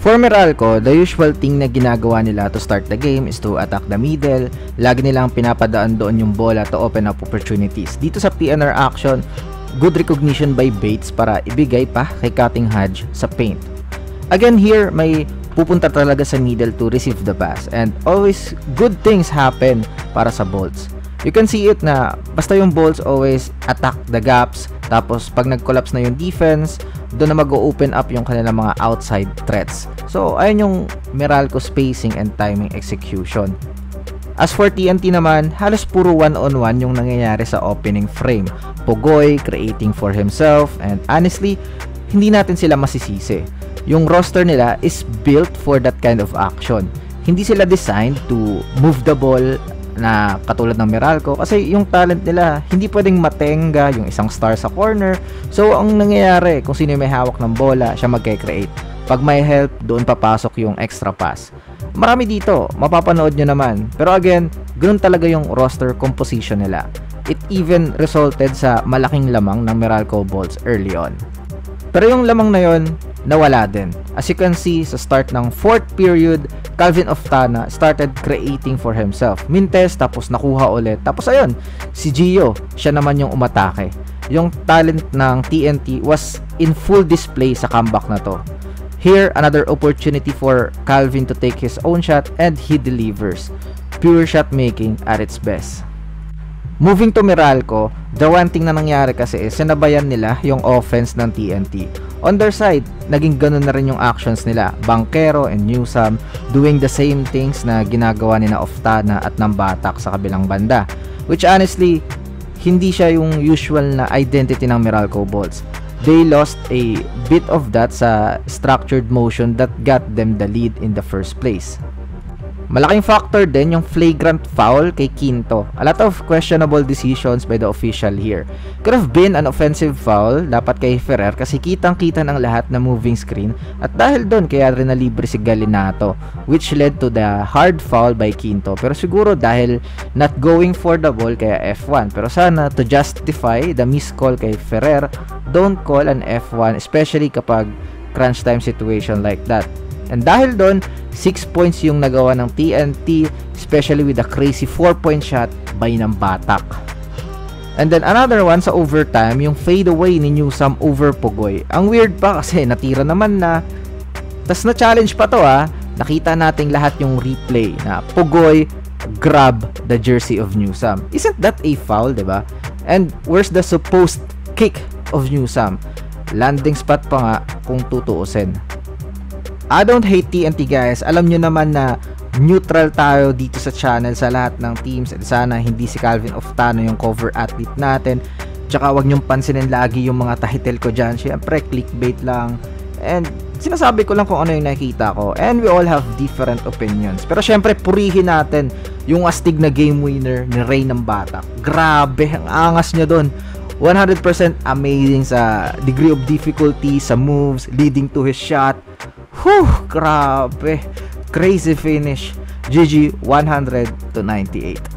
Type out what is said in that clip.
For Meralco, the usual thing na ginagawa nila to start the game is to attack the middle. Lagi nilang pinapadaan doon yung bola to open up opportunities. Dito sa PNR action, good recognition by Bates para ibigay pa kay Cutting Hodge sa paint. Again here, may pupunta talaga sa middle to receive the pass and always good things happen para sa Bolts. You can see it na basta yung Bolts always attack the gaps, tapos pag nag-collapse na yung defense, doon na mag-open up yung kanilang mga outside threats. So, ayun yung Meralco spacing and timing execution. As for TNT naman, halos puro one-on-one yung nangyayari sa opening frame. Pugoy, creating for himself, and honestly, hindi natin sila masisisi. Yung roster nila is built for that kind of action. Hindi sila designed to move the ball na katulad ng Meralco kasi yung talent nila hindi pwedeng matenga yung isang star sa corner. So ang nangyayari, kung sino may hawak ng bola, siya magke-create. Pag may help, doon papasok yung extra pass. Marami dito, mapapanood nyo naman. Pero again, ganoon talaga yung roster composition nila. It even resulted sa malaking lamang ng Meralco Bolts early on. Pero yung lamang na yon, nawala din. As you can see, sa start ng 4th period, Calvin Oftana started creating for himself. Mintes, tapos nakuha ulit. Tapos ayun, si Gio, siya naman yung umatake. Yung talent ng TNT was in full display sa comeback na to. Here, another opportunity for Calvin to take his own shot and he delivers. Pure shot making at its best. Moving to Meralco, the one thing na nangyari kasi is sinabayan nila yung offense ng TNT. On their side, naging ganun na rin yung actions nila. Banquero and Newsome doing the same things na ginagawa ni na Oftana at ng Batak sa kabilang banda. Which honestly, hindi siya yung usual na identity ng Meralco Bolts. They lost a bit of that sa structured motion that got them the lead in the first place. Malaking factor din yung flagrant foul kay Quinto. A lot of questionable decisions by the official here. Could have been an offensive foul dapat kay Ferrer kasi kitang-kita ng lahat na moving screen at dahil doon kaya rin nalibre si Galinato, which led to the hard foul by Quinto. Pero siguro dahil not going for the ball kaya F1. Pero sana to justify the missed call kay Ferrer, don't call an F1 especially kapag crunch time situation like that. And dahil doon, 6 points yung nagawa ng TNT, especially with a crazy 4-point shot by ng Batak. And then another one sa overtime, yung fade away ni Newsome over Pugoy. Ang weird pa kasi natira naman na, tas na-challenge pa to nakita nating lahat yung replay na Pugoy grab the jersey of Newsome. Isn't that a foul, diba? And where's the supposed kick of Newsome? Landing spot pa nga kung tutuusin. I don't hate TNT guys. Alam nyo naman na neutral tayo dito sa channel sa lahat ng teams. At sana hindi si Calvin Oftana yung cover athlete natin. Tsaka wag nyong pansinin lagi yung mga title ko dyan. Siyempre clickbait lang. And sinasabi ko lang kung ano yung nakikita ko. And we all have different opinions. Pero syempre purihin natin yung astig na game winner ni Ray ng Batak. Grabe, ang angas nyo dun. 100% amazing sa degree of difficulty, sa moves, leading to his shot. Whew, grabe. Crazy finish. GG 100-98.